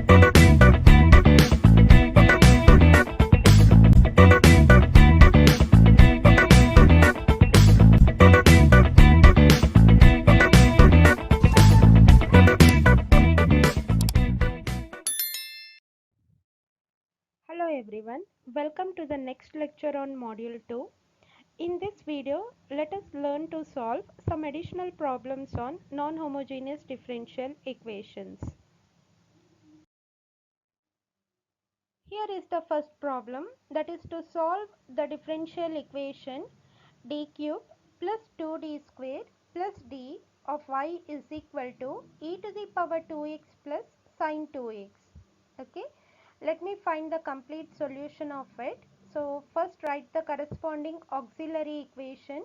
Hello everyone, welcome to the next lecture on Module 2. In this video, let us learn to solve some additional problems on non-homogeneous differential equations. Here is the first problem, that is to solve the differential equation d cube plus 2d square plus d of y is equal to e to the power 2x plus sine 2x. Okay, let me find the complete solution of it. So first write the corresponding auxiliary equation.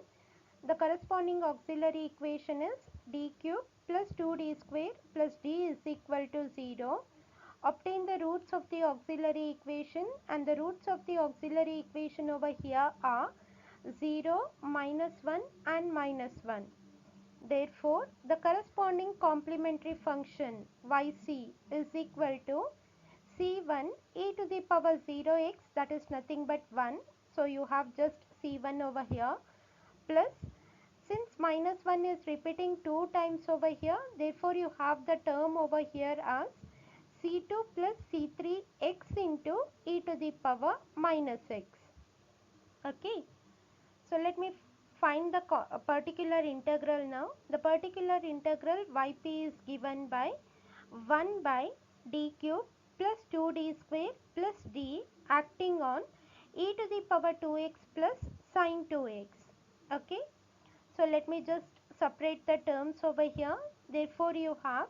The corresponding auxiliary equation is d cube plus 2d square plus d is equal to 0. Obtain the roots of the auxiliary equation, and the roots of the auxiliary equation over here are 0, -1 and -1. Therefore, the corresponding complementary function yc is equal to c1 e to the power 0x, that is nothing but 1. So you have just c1 over here, plus since -1 is repeating 2 times over here, therefore you have the term over here as c2 plus c3 x into e to the power minus x. Okay, so let me find the particular integral now. The particular integral yp is given by 1 by d cube plus 2d square plus d acting on e to the power 2x plus sine 2x. Okay, so let me just separate the terms over here. Therefore you have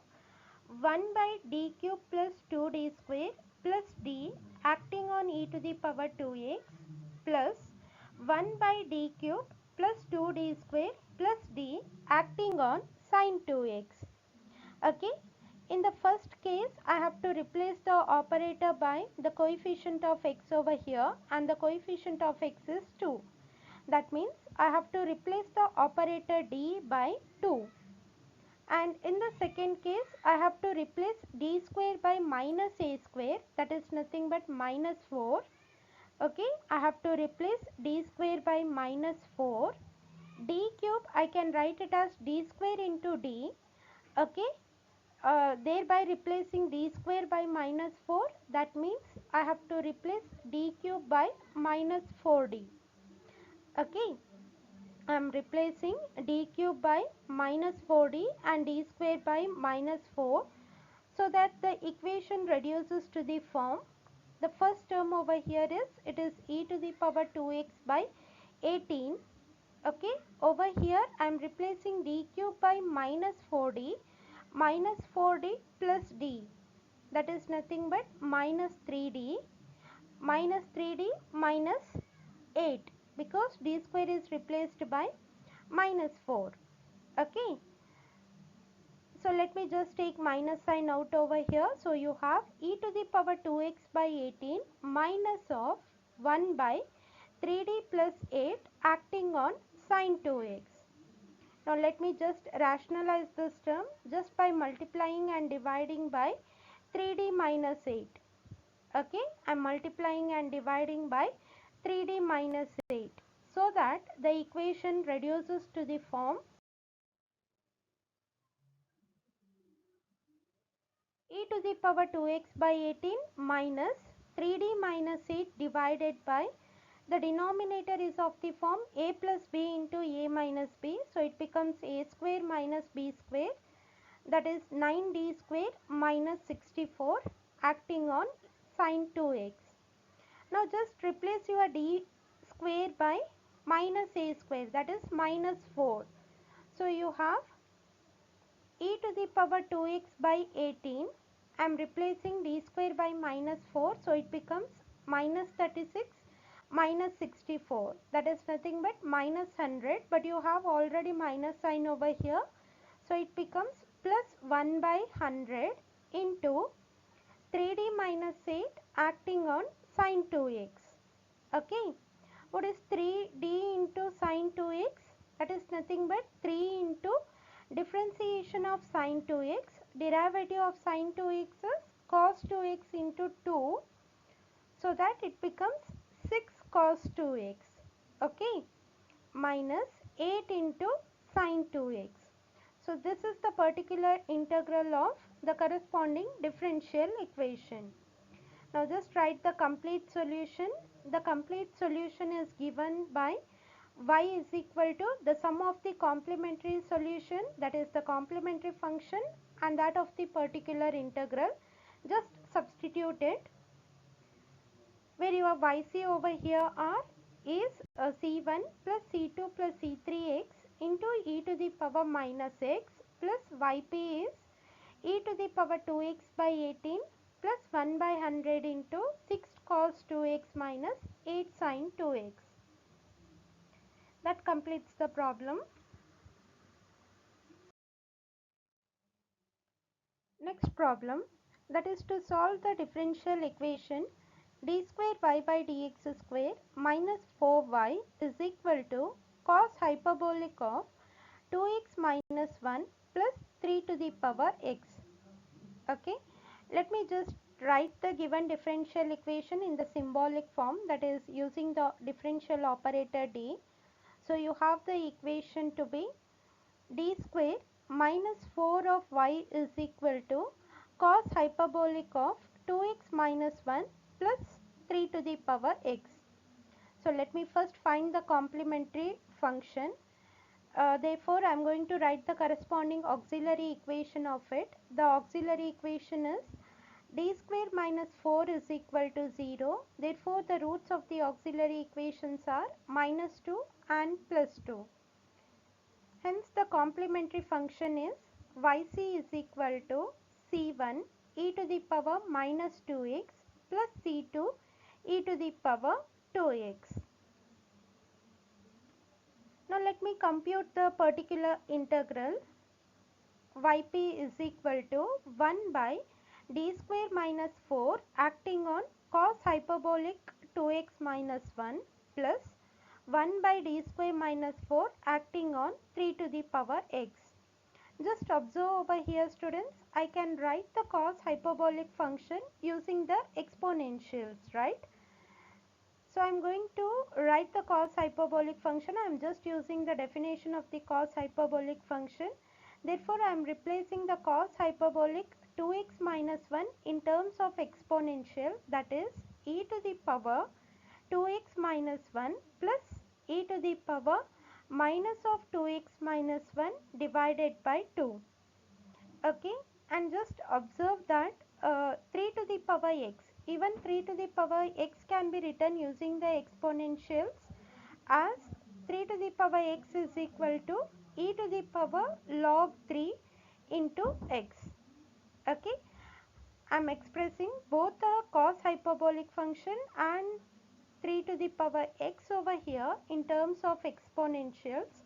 1 by d cube plus 2d square plus d acting on e to the power 2x plus 1 by d cube plus 2d square plus d acting on sine 2x. Okay, in the first case I have to replace the operator by the coefficient of x over here, and the coefficient of x is 2. That means I have to replace the operator d by 2. And in the second case I have to replace d square by minus a square, that is nothing but minus 4. Okay, I have to replace d square by minus 4. D cube I can write it as d square into d. Okay, thereby replacing d square by minus 4, that means I have to replace d cube by minus 4d. Okay, I am replacing d cube by minus 4d and d square by minus 4, so that the equation reduces to the form. The first term over here is, it is e to the power 2x by 18. Okay, over here I am replacing d cube by minus 4d plus d, that is nothing but minus 3d minus 8, because d square is replaced by minus 4. Okay, so let me just take minus sign out over here. So you have e to the power 2x by 18 minus of 1 by 3d plus 8 acting on sine 2x. Now let me just rationalize this term just by multiplying and dividing by 3d minus 8. Okay, I am multiplying and dividing by 3d minus 8, so that the equation reduces to the form e to the power 2x by 18 minus 3d minus 8 divided by, the denominator is of the form a plus b into a minus b, so it becomes a square minus b square, that is 9d square minus 64 acting on sine 2x. Now just replace your d square by minus a square, that is minus 4. So you have e to the power 2x by 18. I am replacing d square by minus 4, so it becomes minus 36 minus 64, that is nothing but minus 100, but you have already minus sign over here, so it becomes plus 1 by 100 into 3d minus 8 acting on sine 2x. Okay, what is 3d into sine 2x? That is nothing but 3 into differentiation of sine 2x. Derivative of sine 2x is cos 2x into 2, so that it becomes 6 cos 2x, okay, minus 8 into sin 2x. So this is the particular integral of the corresponding differential equation. Now just write the complete solution. The complete solution is given by y is equal to the sum of the complementary solution, that is the complementary function, and that of the particular integral. Just substitute it, where your yc over here are is c1 plus c2 plus c3x into e to the power minus x, plus yp is e to the power 2x by 18 plus 1 by 100 into 6 cos 2x minus 8 sin 2x. That completes the problem. Next problem, that is to solve the differential equation d square y by dx square minus 4y is equal to cos hyperbolic of 2x minus 1 plus 3 to the power x. Okay, let me just write the given differential equation in the symbolic form, that is using the differential operator d. So you have the equation to be d square minus 4 of y is equal to cos hyperbolic of 2x minus 1 plus 3 to the power x. So let me first find the complementary function. Therefore, I am going to write the corresponding auxiliary equation of it. The auxiliary equation is d square minus 4 is equal to 0. Therefore, the roots of the auxiliary equations are minus 2 and plus 2. Hence, the complementary function is yc is equal to c1 e to the power minus 2x plus c2 e to the power 2x. Now, let me compute the particular integral. Yp is equal to 1 by d square minus 4 acting on cos hyperbolic 2x minus 1 plus 1 by d square minus 4 acting on 3 to the power x. Just observe over here, students, I can write the cos hyperbolic function using the exponentials, right? So I am going to write the cos hyperbolic function. I am just using the definition of the cos hyperbolic function. Therefore, I am replacing the cos hyperbolic 2x minus 1 in terms of exponential, that is e to the power 2x minus 1 plus e to the power minus of 2x minus 1 divided by 2. Okay, and just observe that 3 to the power x, even 3 to the power x can be written using the exponentials as 3 to the power x is equal to e to the power log 3 into x. Okay, I am expressing both the cos hyperbolic function and 3 to the power x over here in terms of exponentials,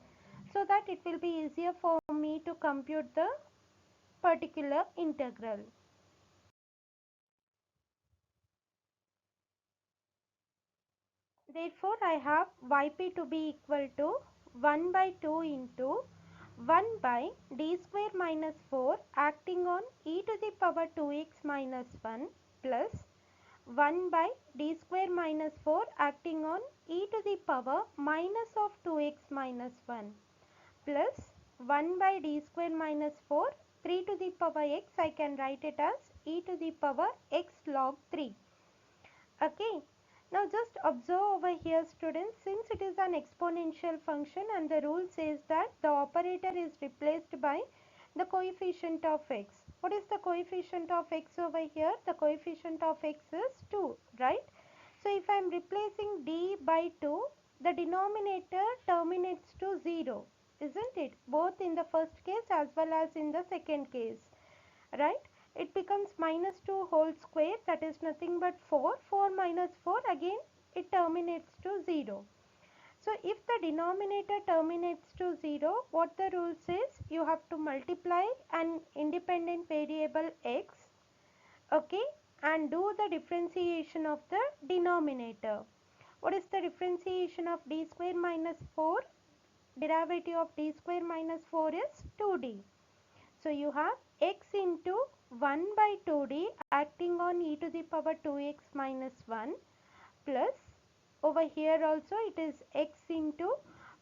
so that it will be easier for me to compute the particular integral. Therefore, I have yp to be equal to 1 by 2 into 1 by d square minus 4 acting on e to the power 2x minus 1 plus 1 by d square minus 4 acting on e to the power minus of 2x minus 1 plus 1 by d square minus 4, 3 to the power x, I can write it as e to the power x log 3. Okay. Now just observe over here, students, since it is an exponential function and the rule says that the operator is replaced by the coefficient of x. What is the coefficient of x over here? The coefficient of x is 2, right? So if I am replacing d by 2, the denominator terminates to 0, isn't it? Both in the first case as well as in the second case, right? It becomes minus 2 whole square, that is nothing but 4. 4 minus 4, again it terminates to 0. So if the denominator terminates to 0, what the rule says? You have to multiply an independent variable x, okay, and do the differentiation of the denominator. What is the differentiation of d square minus 4? Derivative of d square minus 4 is 2d. So you have x into 1 by 2d acting on e to the power 2x minus 1 plus over here also it is x into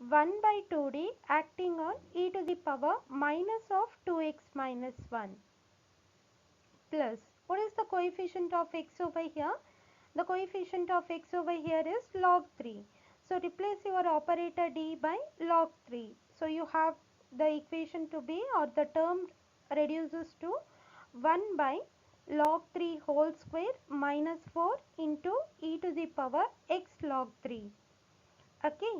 1 by 2d acting on e to the power minus of 2x minus 1 plus what is the coefficient of x over here? The coefficient of x over here is log 3. So replace your operator d by log 3. So you have the equation to be, or the term reduces to 1 by log 3 whole square minus 4 into e to the power x log 3. Okay.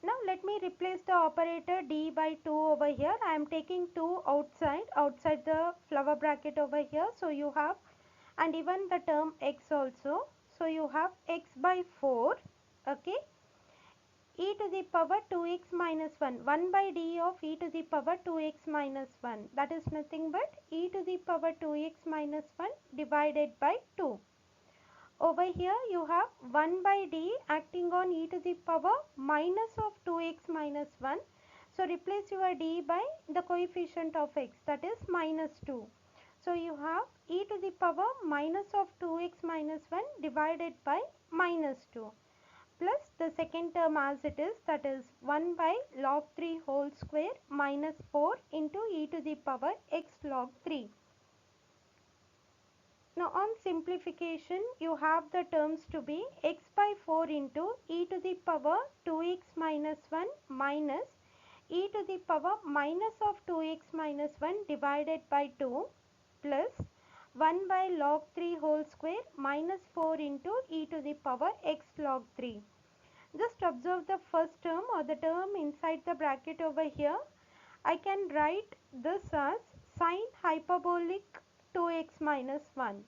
Now let me replace the operator d by 2 over here. I am taking 2 outside the flower bracket over here. So you have, and even the term x also. So you have x by 4, okay, e to the power 2x minus 1, 1 by d of e to the power 2x minus 1, that is nothing but e to the power 2x minus 1 divided by 2. Over here you have 1 by d acting on e to the power minus of 2x minus 1. So replace your d by the coefficient of x, that is minus 2. So you have e to the power minus of 2x minus 1 divided by minus 2 plus the second term as it is, that is 1 by log 3 whole square minus 4 into e to the power x log 3. Now on simplification you have the terms to be x by 4 into e to the power 2x minus 1 minus e to the power minus of 2x minus 1 divided by 2 plus 1 by log 3 whole square minus 4 into e to the power x log 3. Just observe the first term, or the term inside the bracket over here. I can write this as sine hyperbolic 2x minus 1.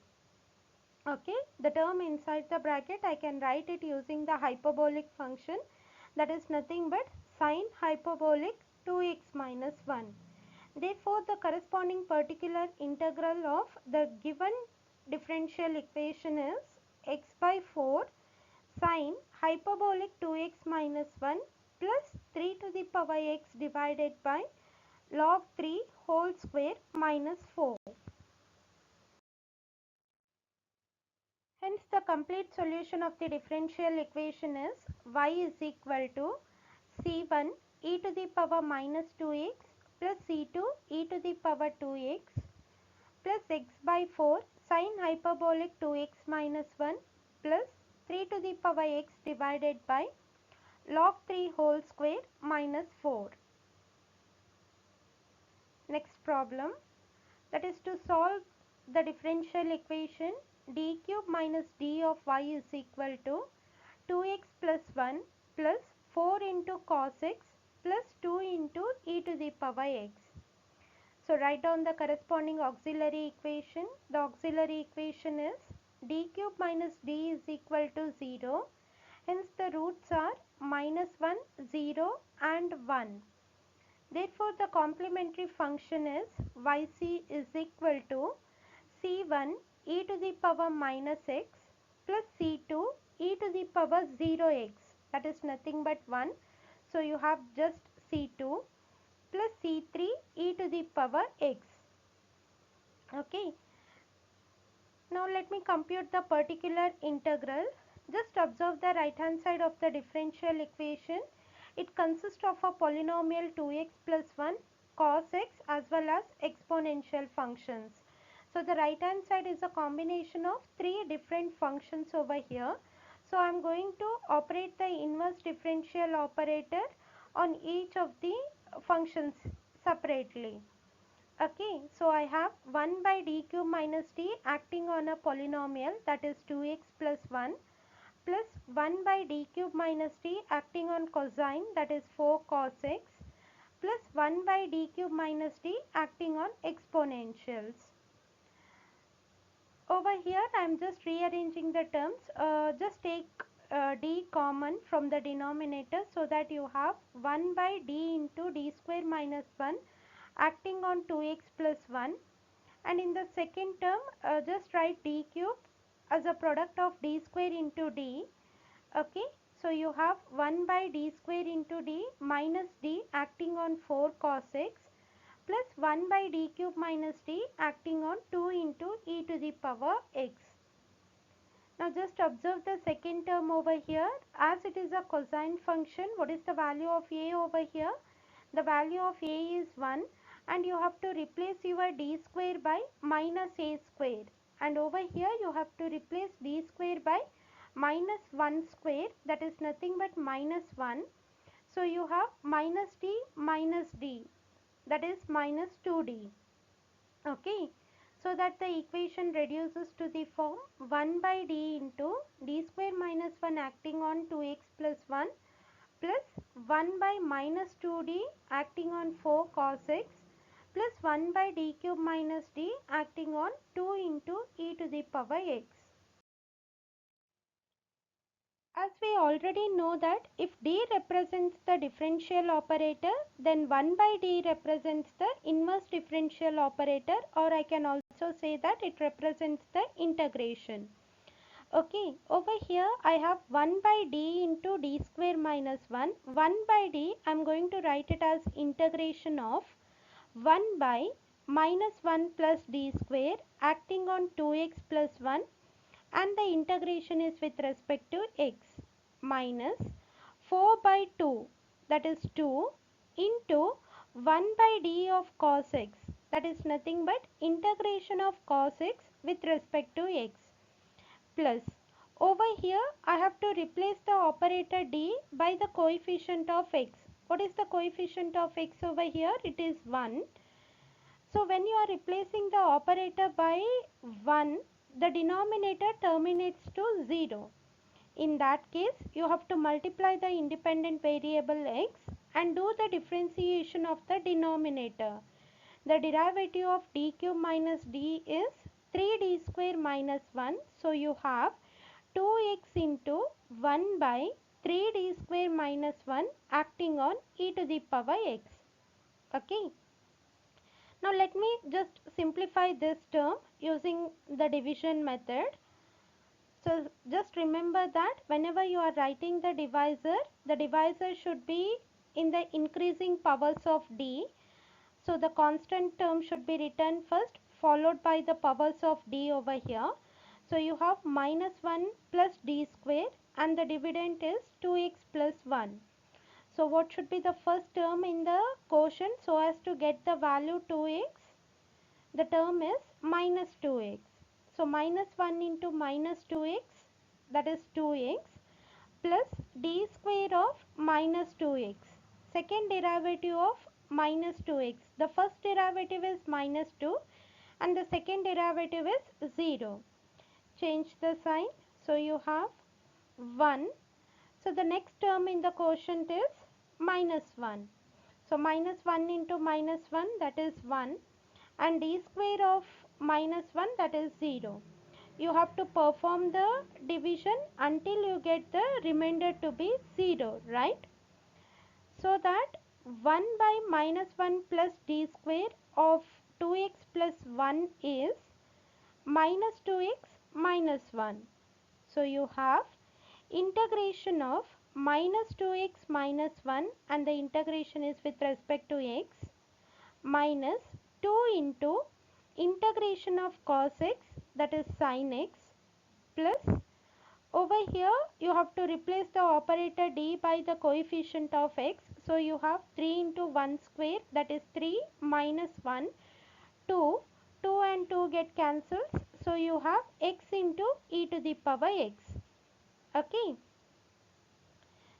Okay, the term inside the bracket I can write it using the hyperbolic function, that is nothing but sine hyperbolic 2x minus 1. Therefore, the corresponding particular integral of the given differential equation is x by 4 sine hyperbolic 2x minus 1 plus 3 to the power x divided by log 3 whole square minus 4. Hence, the complete solution of the differential equation is y is equal to c1 e to the power minus 2x plus c2 e to the power 2x plus x by 4 sine hyperbolic 2x minus 1 plus 3 to the power x divided by log 3 whole square minus 4. Next problem, that is to solve the differential equation d cube minus d of y is equal to 2x plus 1 plus 4 into cos x plus 2 into e to the power x. So write down the corresponding auxiliary equation. The auxiliary equation is d cube minus d is equal to 0. Hence the roots are minus 1, 0 and 1. Therefore, the complementary function is yc is equal to c1 e to the power minus x plus c2 e to the power 0x, that is nothing but 1. So you have just c2 plus c3 e to the power x. Okay. Now let me compute the particular integral. Just observe the right hand side of the differential equation. It consists of a polynomial 2x plus 1 cos x as well as exponential functions. So the right hand side is a combination of 3 different functions over here. So I am going to operate the inverse differential operator on each of the functions separately. Okay, so I have 1 by d cube minus d acting on a polynomial, that is 2x plus 1 plus 1 by d cube minus d acting on cosine, that is 4 cos x plus 1 by d cube minus d acting on exponentials. Over here I am just rearranging the terms. Just take d common from the denominator, so that you have 1 by d into d square minus 1 acting on 2x plus 1, and in the second term just write d cube as a product of d square into d. Okay, so you have 1 by d square into d minus d acting on 4 cos x plus 1 by d cube minus d acting on 2 into e to the power x. Now just observe the second term over here. As it is a cosine function, what is the value of a over here? The value of a is 1, and you have to replace your d square by minus a square, and over here you have to replace d square by minus 1 square, that is nothing but minus 1. So you have minus d, that is minus 2d. Okay, so that the equation reduces to the form 1 by d into d square minus 1 acting on 2x plus 1 plus 1 by minus 2d acting on 4 cos x plus 1 by d cube minus d acting on 2 into e to the power x. As we already know that if d represents the differential operator, then 1 by d represents the inverse differential operator, or I can also say that it represents the integration. Okay, over here I have 1 by d into d square minus 1. 1 by d I am going to write it as integration of 1 by minus 1 plus d square acting on 2x plus 1, and the integration is with respect to x, minus 4 by 2, that is 2, into 1 by d of cos x, that is nothing but integration of cos x with respect to x, plus over here I have to replace the operator d by the coefficient of x. What is the coefficient of x over here? It is 1. So when you are replacing the operator by 1, the denominator terminates to 0. In that case, you have to multiply the independent variable x and do the differentiation of the denominator. The derivative of d cube minus d is 3d square minus 1. So you have 2x into 1 by 3d square minus 1 acting on e to the power x. Okay. Now let me just simplify this term using the division method. So just remember that whenever you are writing the divisor should be in the increasing powers of d. So the constant term should be written first, followed by the powers of d over here. So you have minus 1 plus d square, and the dividend is 2x plus 1. So what should be the first term in the quotient so as to get the value 2x? The term is minus 2x. So minus 1 into minus 2x, that is 2x, plus d square of minus 2x. Second derivative of minus 2x. The first derivative is minus 2 and the second derivative is 0. Change the sign. So you have 1. So the next term in the quotient is minus 1. So minus 1 into minus 1, that is 1, and d square of minus 1, that is 0. You have to perform the division until you get the remainder to be 0, right? So that 1 by minus 1 plus d square of 2x plus 1 is minus 2x minus 1. So you have integration of minus 2x minus 1, and the integration is with respect to x, minus 2 into integration of cos x, that is sin x, plus over here you have to replace the operator d by the coefficient of x. So you have 3 into 1 square, that is 3, minus 1, 2, 2 and 2 get cancelled. So you have x into e to the power x. Okay.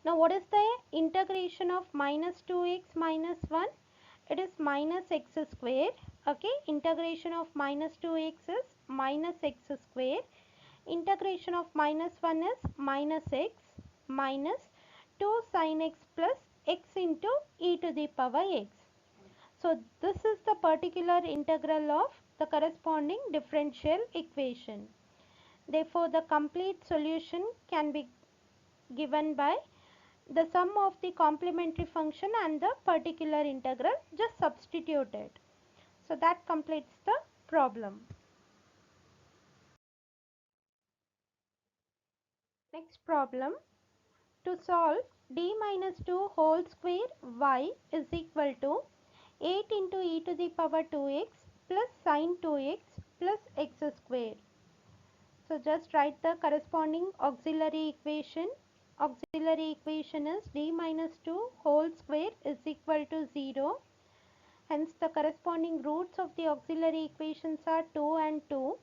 Now what is the integration of minus 2x minus 1? It is minus x square. Okay. Integration of minus 2x is minus x square. Integration of minus 1 is minus x minus 2 sin x plus x into e to the power x. So this is the particular integral of the corresponding differential equation. Therefore the complete solution can be given by the sum of the complementary function and the particular integral, just substitute it. So that completes the problem. Next problem, to solve d minus 2 whole square y is equal to 8 into e to the power 2x plus sine 2x plus x square. So just write the corresponding auxiliary equation. Auxiliary equation is d minus 2 whole square is equal to 0. Hence the corresponding roots of the auxiliary equations are 2 and 2.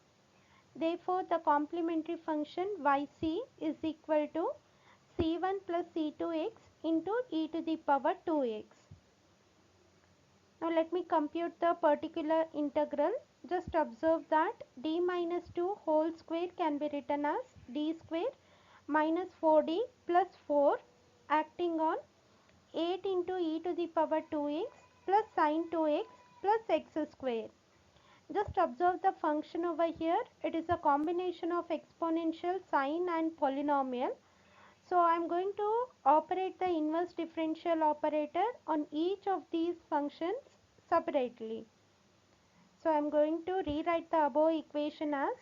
Therefore the complementary function yc is equal to c1 plus c2x into e to the power 2x. Now let me compute the particular integral. Just observe that d minus 2 whole square can be written as d square minus 4d plus 4 acting on 8 into e to the power 2x plus sine 2x plus x square. Just observe the function over here. It is a combination of exponential, sine and polynomial. So I am going to operate the inverse differential operator on each of these functions separately. So I am going to rewrite the above equation as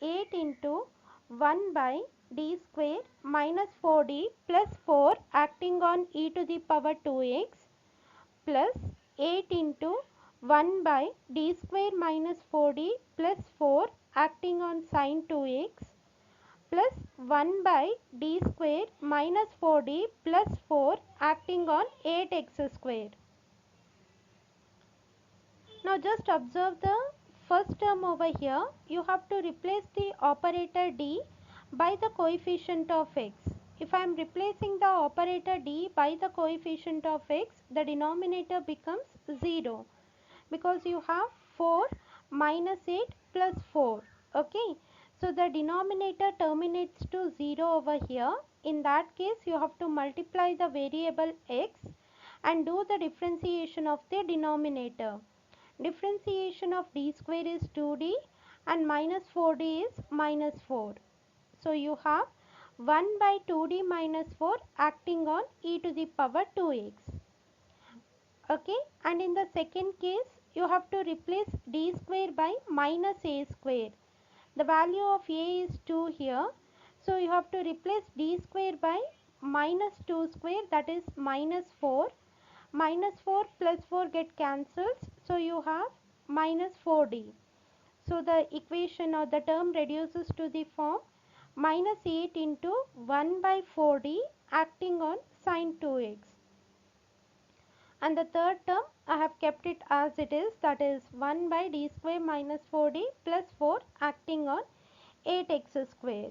8 into 1 by d square minus 4d plus 4 acting on e to the power 2x plus 8 into 1 by d square minus 4d plus 4 acting on sine 2x plus 1 by d square minus 4d plus 4 acting on 8x square. Now just observe the first term over here. You have to replace the operator d by the coefficient of x. If I am replacing the operator d by the coefficient of x, the denominator becomes 0 because you have 4 minus 8 plus 4. Okay. So the denominator terminates to 0 over here. In that case, you have to multiply the variable x and do the differentiation of the denominator. Differentiation of d square is 2d and minus 4d is minus 4. So you have 1 by 2d minus 4 acting on e to the power 2x. Okay, and in the second case you have to replace d square by minus a square. The value of a is 2 here. So you have to replace d square by minus 2 square, that is minus 4. Minus 4 plus 4 get cancels. So you have minus 4d. So the equation or the term reduces to the form minus 8 into 1 by 4d acting on sine 2x. And the third term I have kept it as it is, that is 1 by d square minus 4d plus 4 acting on 8x square.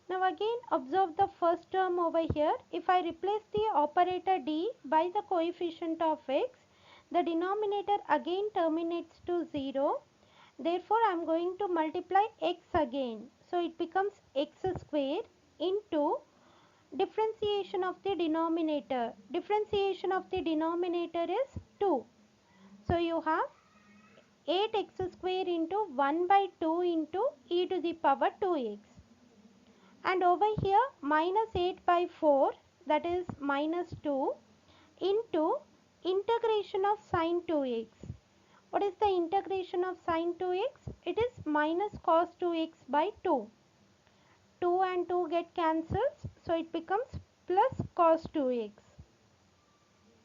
Now again observe the first term over here. If I replace the operator d by the coefficient of x, the denominator again terminates to 0. Therefore I am going to multiply x again. So it becomes x square into differentiation of the denominator. Differentiation of the denominator is 2. So you have 8x square into 1 by 2 into e to the power 2x. And over here minus 8 by 4, that is minus 2 into integration of sine 2x. What is the integration of sine 2x? It is minus cos 2x by 2. 2 and 2 get cancels, so it becomes plus cos 2x.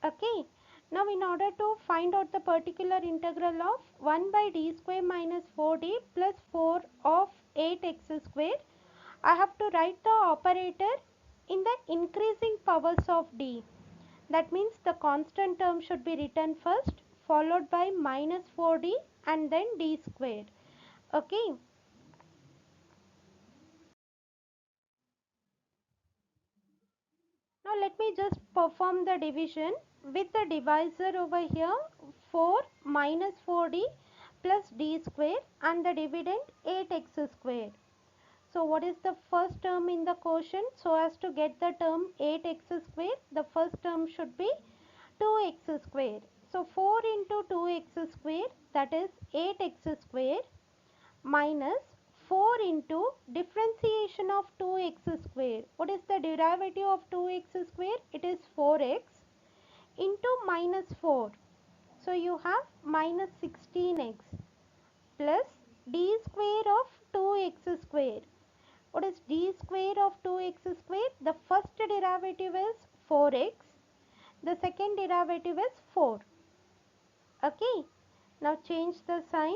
Okay. Now in order to find out the particular integral of 1 by d square minus 4d plus 4 of 8x square, I have to write the operator in the increasing powers of d. That means the constant term should be written first, followed by minus 4d and then d square. Okay. Now let me just perform the division with the divisor over here 4 minus 4d plus d square and the dividend 8x square. So what is the first term in the quotient? So as to get the term 8x square, the first term should be 2x square. So 4 into 2x square, that is 8x square, minus 4 into differentiation of 2x square. What is the derivative of 2x square? It is 4x into minus 4. So you have minus 16x plus d square of 2x square. What is d square of 2x square? The first derivative is 4x. The second derivative is 4. Okay. Now change the sign.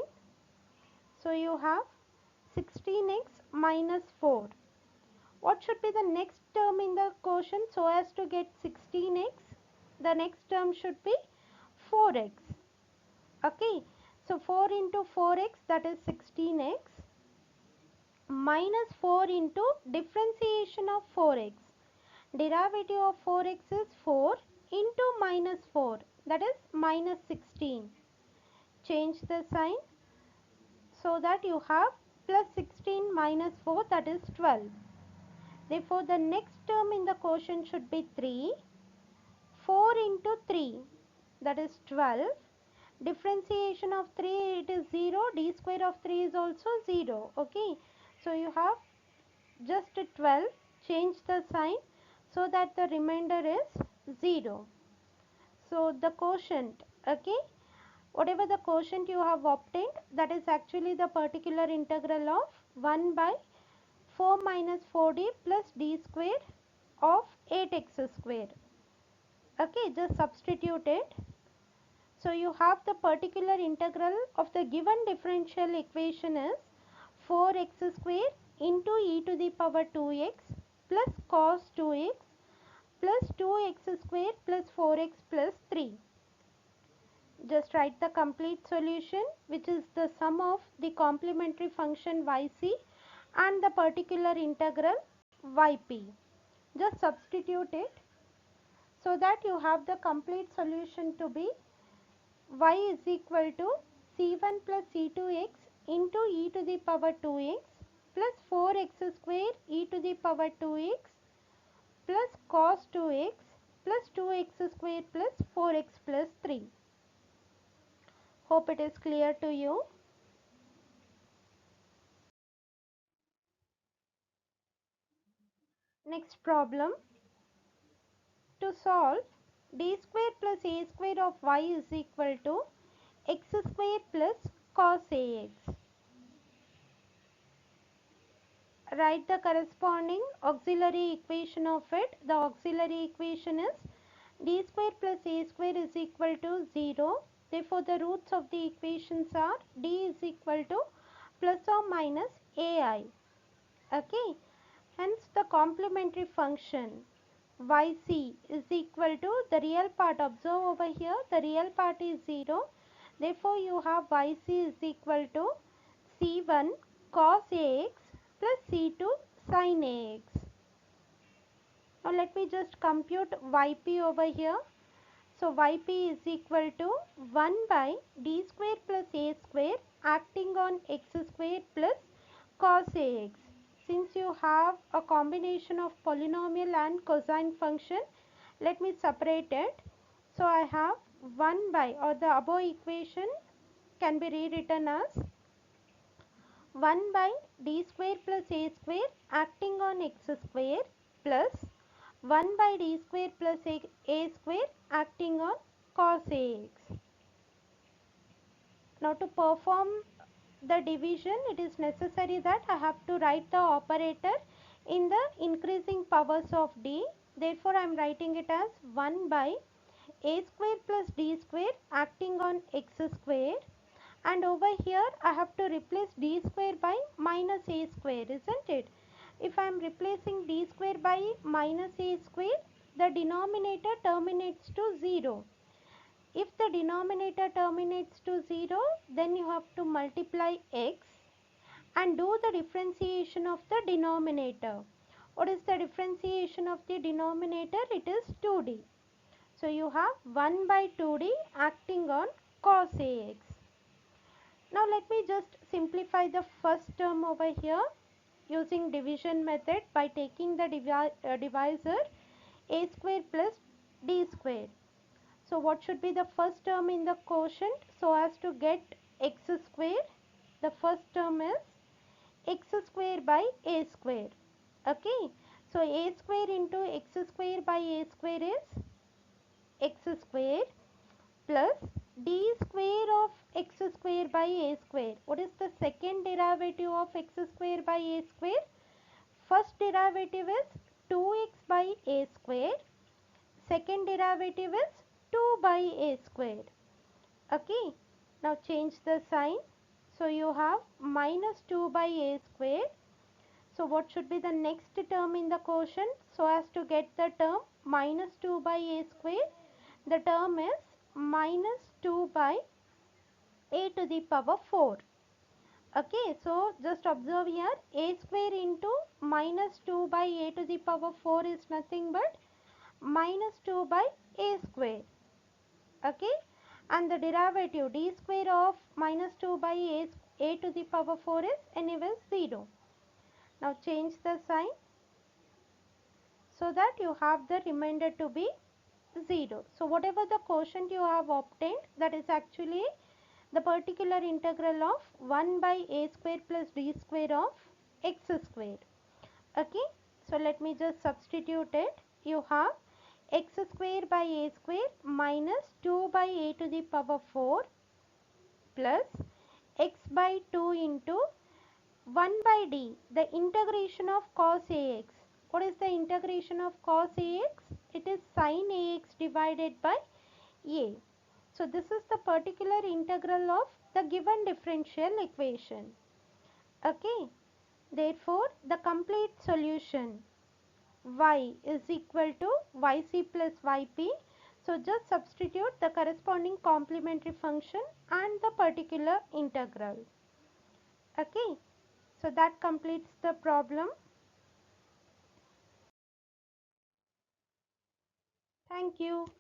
So you have 16x minus 4. What should be the next term in the quotient so as to get 16x? The next term should be 4x. Okay. So 4 into 4x, that is 16x, minus 4 into differentiation of 4x. Derivative of 4x is 4 into minus 4, that is minus 16. Change the sign so that you have plus 16 minus 4, that is 12. Therefore, the next term in the quotient should be 3. 4 into 3, that is 12. Differentiation of 3, it is 0. D square of 3 is also 0. Okay. So, you have just 12. Change the sign so that the remainder is 0. So, the quotient, okay, whatever the quotient you have obtained, that is actually the particular integral of 1 by 4 minus 4d plus d square of 8x square. Okay, just substitute it. So you have the particular integral of the given differential equation is 4x square into e to the power 2x plus cos 2x plus 2x square plus 4x plus 3. Just write the complete solution, which is the sum of the complementary function yc and the particular integral yp. Just substitute it so that you have the complete solution to be y is equal to c1 plus c2x into e to the power 2x plus 4x square e to the power 2x plus cos 2x plus 2x square plus 4x plus 3. Hope it is clear to you. Next problem. To solve, d square plus a square of y is equal to x square plus cos ax. Write the corresponding auxiliary equation of it. The auxiliary equation is d square plus a square is equal to 0. Therefore, the roots of the equations are d is equal to plus or minus ai. Okay. Hence, the complementary function yc is equal to the real part. Observe over here, the real part is 0. Therefore, you have yc is equal to c1 cos ax plus c2 sin ax. Now, let me just compute yp over here. So, yp is equal to 1 by d square plus a square acting on x square plus cos ax. Since you have a combination of polynomial and cosine function, let me separate it. So, I have 1 by, or the above equation can be rewritten as 1 by d square plus a square acting on x square plus 1 by d square plus a square acting on cos ax. Now, to perform the division, it is necessary that I have to write the operator in the increasing powers of d. Therefore, I am writing it as 1 by a square plus d square acting on x square, and over here I have to replace d square by minus a square, isn't it? If I am replacing d square by minus a square, the denominator terminates to 0. If the denominator terminates to 0, then you have to multiply x and do the differentiation of the denominator. What is the differentiation of the denominator? It is 2d. So, you have 1 by 2d acting on cos ax. Now, let me just simplify the first term over here using division method by taking the divisor a square plus d square. So, what should be the first term in the quotient? So, as to get x square, the first term is x square by a square. Okay. So, a square into x square by a square is x square plus d square of x square by a square. What is the second derivative of x square by a square? First derivative is 2x by a square. second derivative is 2 by a square. Okay, now change the sign. So you have minus 2 by a square. So what should be the next term in the quotient? So as to get the term minus 2 by a square, the term is minus 2 by a to the power 4. Okay, so just observe here, a square into minus 2 by a to the power 4 is nothing but minus 2 by a square. Okay, and the derivative d square of minus 2 by a to the power 4 is anyway 0. Now change the sign so that you have the remainder to be 0. So whatever the quotient you have obtained, that is actually the particular integral of 1 by a square plus d square of x square. Okay, so let me just substitute it. You have x square by a square minus 2 by a to the power 4 plus x by 2 into 1 by d, the integration of cos ax. What is the integration of cos ax? It is sin ax divided by a. So this is the particular integral of the given differential equation. Okay. Therefore, the complete solution y is equal to yc plus yp. So just substitute the corresponding complementary function and the particular integral. Okay. So that completes the problem. Thank you.